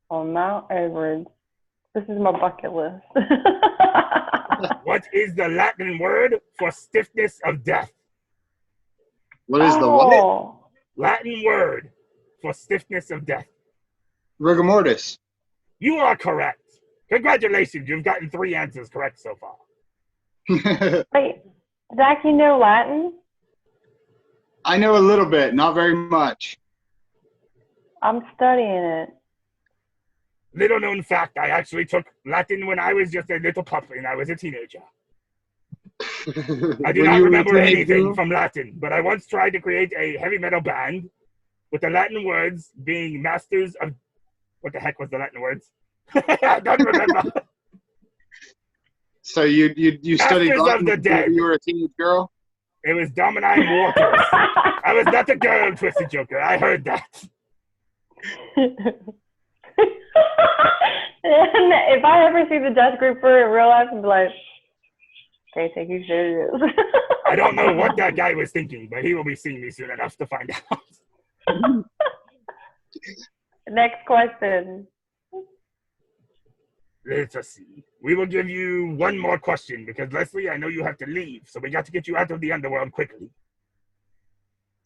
on Mount Everest. This is my bucket list. What is the Latin word for stiffness of death? What is the what? Latin word for stiffness of death. Rigor mortis. You are correct. Congratulations, you've gotten 3 answers correct so far. Wait, Zach, you know Latin? I know a little bit, not very much. I'm studying it. Little known fact, I actually took Latin when I was just a little pup and I was a teenager. I do not remember anything from Latin, but I once tried to create a heavy metal band with the Latin words being masters of... What the heck was the Latin words? I don't remember. So you studied Latin of the Dead. when you were a teenage girl? It was Domini Waters. I was not the girl, Twiztid Joker. I heard that. And if I ever see the Dutch grouper in real life, I'd be like, okay, take you serious. I don't know what that guy was thinking, but he will be seeing me soon enough to find out. Next question. Let's see. We will give you one more question because, Leslie, I know you have to leave, so we got to get you out of the underworld quickly.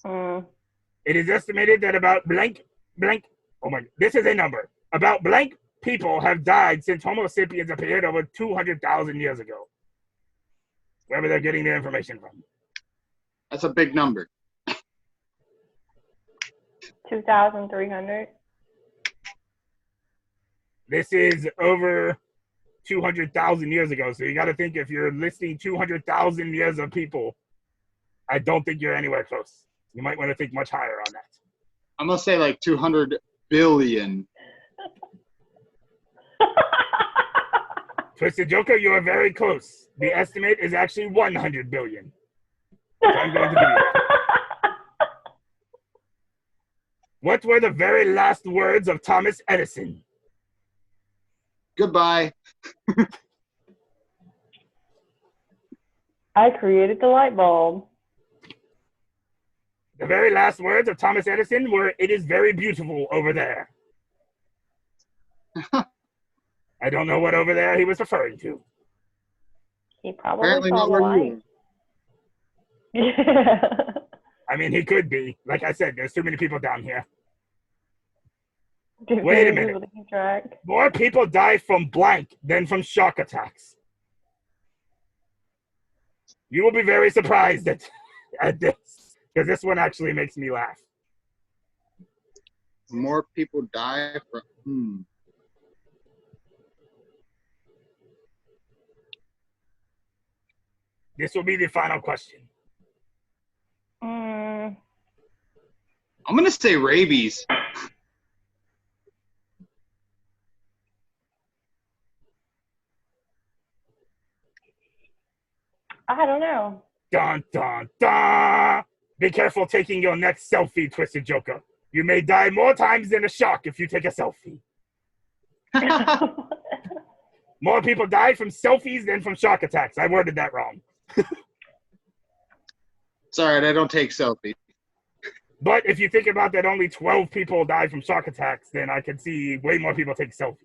It is estimated that about blank, oh my, this is a number. About blank people have died since Homo sapiens appeared over 200,000 years ago. Wherever they're getting their information from. That's a big number. 2,300. This is over 200,000 years ago. So you got to think if you're listing 200,000 years of people, I don't think you're anywhere close. You might want to think much higher on that. I'm going to say like 200 billion. Twiztid Joker, you are very close. The estimate is actually 100 billion. So I'm going to give you that. What were the very last words of Thomas Edison? Goodbye. I created the light bulb. The very last words of Thomas Edison were, "It is very beautiful over there." I don't know what over there he was referring to. He probably Apparently saw not the where light. you Yeah. I mean, he could be. Like I said, there's too many people down here. Too Wait a many minute. people to keep track. More people die from blank than from shock attacks. You will be very surprised at this, because this one actually makes me laugh. More people die from. This will be the final question. I'm going to say rabies. I don't know. Dun, dun, dun! Be careful taking your next selfie, Twiztid Joker. You may die more times than a shock if you take a selfie. More people died from selfies than from shock attacks. I worded that wrong. It's all right, I don't take selfies. But if you think about that only 12 people died from shock attacks, then I can see way more people take selfies.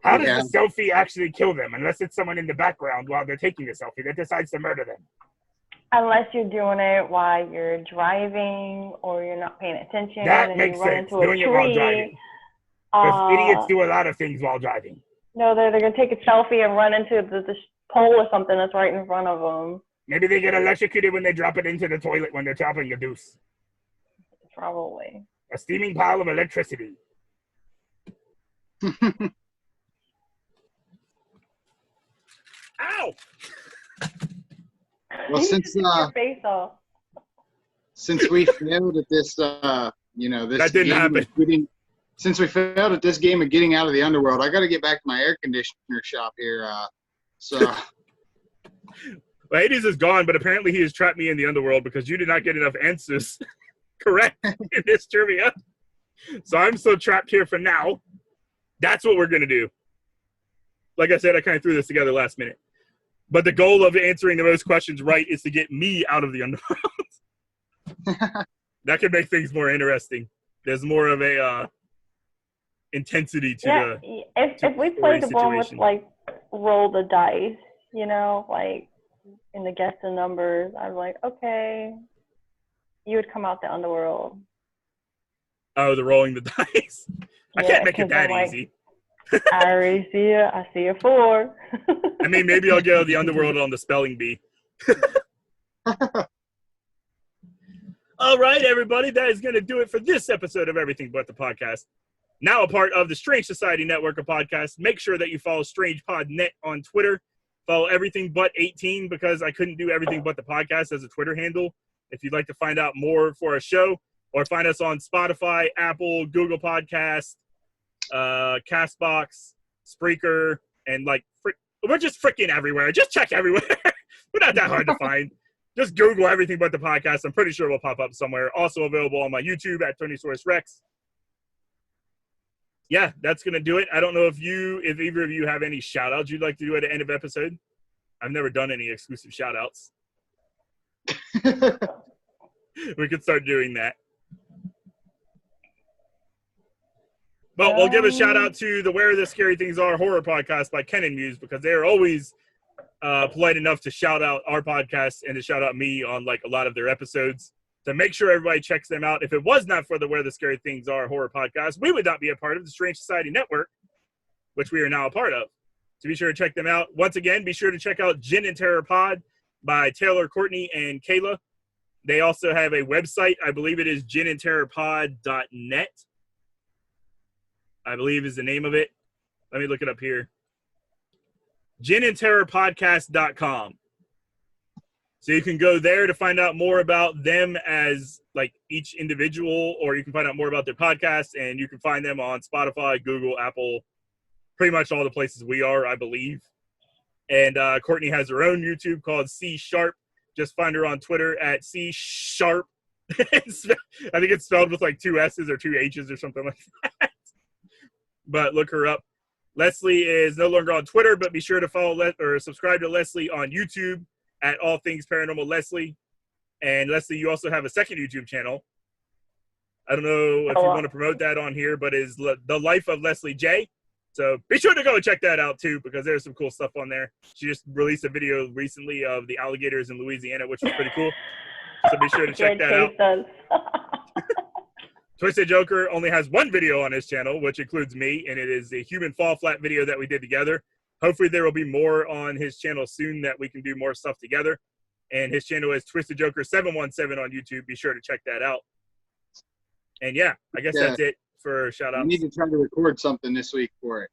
How does the selfie actually kill them? Unless it's someone in the background while they're taking the selfie that decides to murder them. Unless you're doing it while you're driving or you're not paying attention. That and makes you run sense. into a Doing tree. it while driving. Because idiots do a lot of things while driving. No, they're going to take a selfie and run into the pole or something that's right in front of them. Maybe they get electrocuted when they drop it into the toilet when they're chopping a deuce. Probably. A steaming pile of electricity. Ow! Well, since your face off. Since we failed at this, this that didn't happen. Since we failed at this game of getting out of the underworld, I got to get back to my air conditioner shop here. So. Well, Hades is gone, but apparently he has trapped me in the underworld because you did not get enough answers correct in this trivia. So I'm still trapped here for now. That's what we're going to do. Like I said, I kind of threw this together last minute. But the goal of answering the most questions right is to get me out of the underworld. That could make things more interesting. There's more of a intensity to if we played the one with, like, roll the dice, like, in the guess the numbers, I'm like, okay, you would come out the underworld. Oh, the rolling the dice. I can't make it that easy. I already see it. I see a 4. I mean, maybe I'll get out of the underworld on the spelling bee. All right, everybody. That is going to do it for this episode of Everything But the Podcast. Now a part of the Strange Society Network of podcasts. Make sure that you follow StrangePodNet on Twitter. Follow Everything But 18 because I couldn't do Everything But the Podcast as a Twitter handle. If you'd like to find out more for a show, or find us on Spotify, Apple, Google Podcasts, Castbox, Spreaker, and we're just freaking everywhere. Just check everywhere. We're not that hard to find. Just Google Everything But the Podcast. I'm pretty sure we'll pop up somewhere. Also available on my YouTube at Tonysaurus Rex. Yeah, that's going to do it. I don't know if either of you have any shout-outs you'd like to do at the end of episode. I've never done any exclusive shout-outs. We could start doing that. But we'll give a shout-out to the Where the Scary Things Are horror podcast by Ken and Muse because they're always polite enough to shout out our podcast and to shout out me on a lot of their episodes. So make sure everybody checks them out. If it was not for the Where the Scary Things Are horror podcast, we would not be a part of the Strange Society Network, which we are now a part of. So be sure to check them out. Once again, be sure to check out Gin and Terror Pod by Taylor, Courtney, and Kayla. They also have a website. I believe it is ginandterrorpod.net. I believe is the name of it. Let me look it up here. ginandterrorpodcast.com. So you can go there to find out more about them as each individual, or you can find out more about their podcast, and you can find them on Spotify, Google, Apple, pretty much all the places we are, I believe. And Courtney has her own YouTube called C Sharp. Just find her on Twitter at C Sharp. I think it's spelled with 2 S's or 2 H's or something like that. But look her up. Leslie is no longer on Twitter, but be sure to follow or subscribe to Leslie on YouTube at All Things Paranormal Leslie. And Leslie, you also have a second YouTube channel. I don't know if you want to promote that on here, but it's The Life of Leslie J. So be sure to go and check that out too, because there's some cool stuff on there. She just released a video recently of the alligators in Louisiana, which was pretty cool. So be sure to check that out. Twiztid Joker only has one video on his channel, which includes me, and it is the human fall flat video that we did together. Hopefully there will be more on his channel soon that we can do more stuff together. And his channel is Twiztid Joker 717 on YouTube. Be sure to check that out. And yeah, I guess that's it for shout outs. We need to try to record something this week for it.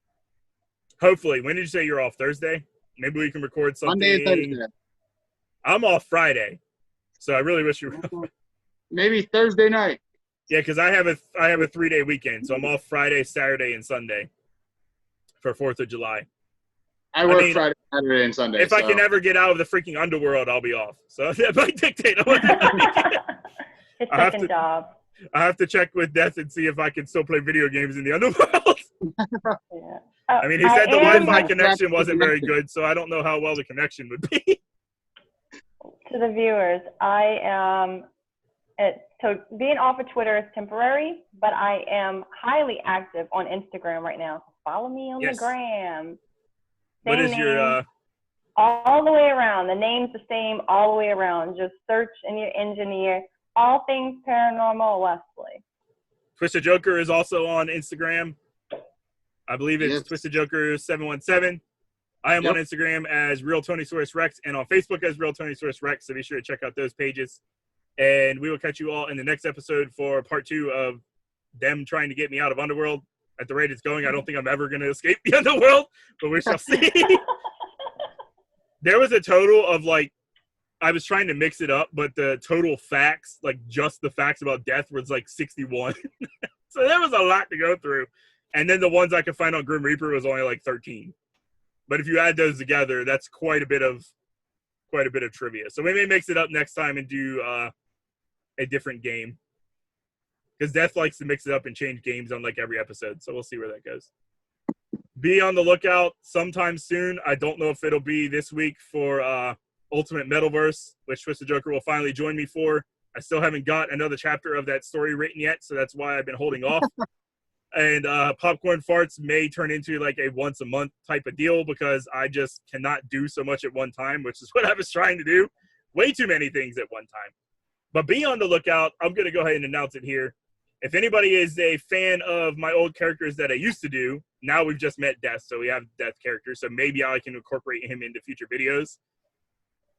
Hopefully. When did you say you're off? Thursday? Maybe we can record something. Monday and Thursday. I'm off Friday. So I really wish you were. Maybe Thursday night. Yeah, because I have a 3-day weekend, so I'm off Friday, Saturday, and Sunday for 4th of July. I work Friday, Saturday, and Sunday. If I can ever get out of the freaking underworld, I'll be off. So that might dictate. His second job. I have to check with Death and see if I can still play video games in the underworld. Yeah. I mean, he said the Wi-Fi connection wasn't very good, so I don't know how well the connection would be. To the viewers, I am. So being off of Twitter is temporary, but I am highly active on Instagram right now. Follow me on the Yes. gram. What Same is your name, all the way around. The name's the same all the way around. Just search in your engineer. All things paranormal, Leslie. Twiztid Joker is also on Instagram. I believe it's Twiztid Joker 717. I am on Instagram as Real Tonysaurus Rex and on Facebook as Real Tonysaurus Rex. So be sure to check out those pages. And we will catch you all in the next episode for part 2 of them trying to get me out of Underworld. At the rate it's going, I don't think I'm ever going to escape the Underworld, but we shall see. There was a total of like, I was trying to mix it up, but the total facts, like just the facts about death, was like 61. So there was a lot to go through. And then the ones I could find on Grim Reaper was only like 13. But if you add those together, that's quite a bit of trivia. So we may mix it up next time and do a different game. Because Death likes to mix it up and change games on like every episode. So we'll see where that goes. Be on the lookout sometime soon. I don't know if it'll be this week for Ultimate Metalverse, which Twiztid Joker will finally join me for. I still haven't got another chapter of that story written yet, so that's why I've been holding off. And Popcorn Farts may turn into like a once a month type of deal because I just cannot do so much at one time, which is what I was trying to do. Way too many things at one time. But be on the lookout. I'm going to go ahead and announce it here. If anybody is a fan of my old characters that I used to do, now we've just met Death, so we have Death characters, so maybe I can incorporate him into future videos.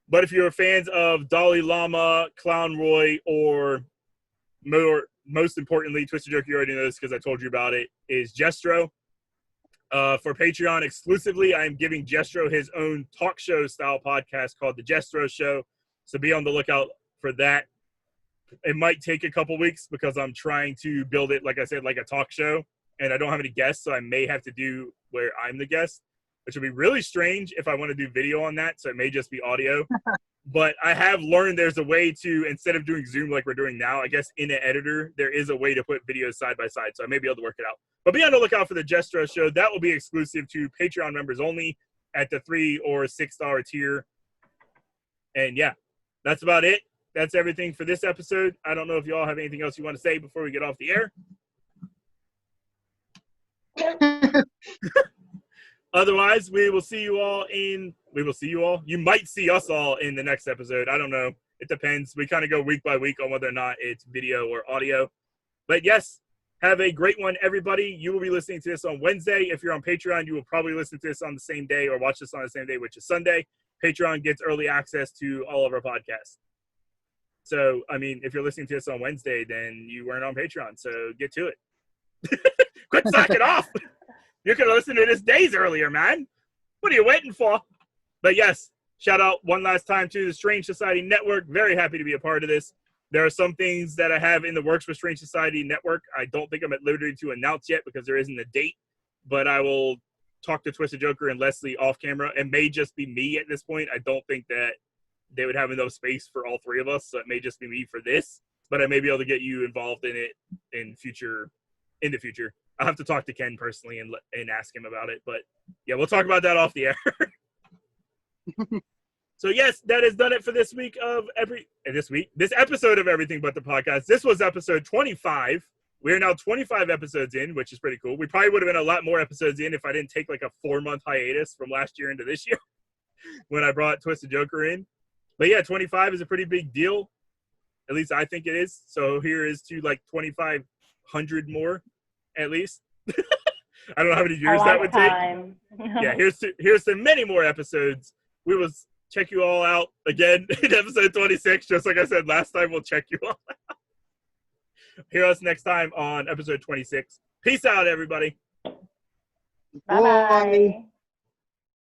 But if you're fans of Dalai Lama, Clown Roy, or most importantly, Twiztid Joker, you already know this because I told you about it, is Jestro. For Patreon exclusively, I am giving Jestro his own talk show style podcast called The Jestro Show, so be on the lookout for that. It might take a couple weeks because I'm trying to build it, like I said, like a talk show, and I don't have any guests, so I may have to do where I'm the guest, which would be really strange if I want to do video on that, so it may just be audio. But I have learned there's a way to, instead of doing Zoom like we're doing now, I guess in an editor, there is a way to put videos side by side, so I may be able to work it out. But be on the lookout for the Jestro Show. That will be exclusive to Patreon members only at the $3 or $6 tier. And yeah, that's about it. That's everything for this episode. I don't know if you all have anything else you want to say before we get off the air. Otherwise, we will see you all. You might see us all in the next episode. I don't know. It depends. We kind of go week by week on whether or not it's video or audio. But yes, have a great one, everybody. You will be listening to this on Wednesday. If you're on Patreon, you will probably listen to this on the same day or watch this on the same day, which is Sunday. Patreon gets early access to all of our podcasts. So, I mean, if you're listening to this on Wednesday, then you weren't on Patreon. So get to it. Quit slacking off. You could have listened to this days earlier, man. What are you waiting for? But yes, shout out one last time to the Strange Society Network. Very happy to be a part of this. There are some things that I have in the works with Strange Society Network. I don't think I'm at liberty to announce yet because there isn't a date. But I will talk to Twiztid Joker and Leslie off camera. It may just be me at this point. I don't think that they would have enough space for all three of us, so it may just be me for this. But I may be able to get you involved in it in the future. I'll have to talk to Ken personally and ask him about it. But yeah, we'll talk about that off the air. So yes, that has done it for this week of this episode of Everything But the Podcast. This was episode 25. We are now 25 episodes in, which is pretty cool. We probably would have been a lot more episodes in if I didn't take like a 4-month hiatus from last year into this year when I brought Twiztid Joker in. But yeah, 25 is a pretty big deal. At least I think it is. So here is to like 2,500 more, at least. I don't know how many years that would take. Yeah, here's to many more episodes. We will check you all out again in episode 26. Just like I said last time, we'll check you all out. Hear us next time on episode 26. Peace out, everybody. Bye-bye.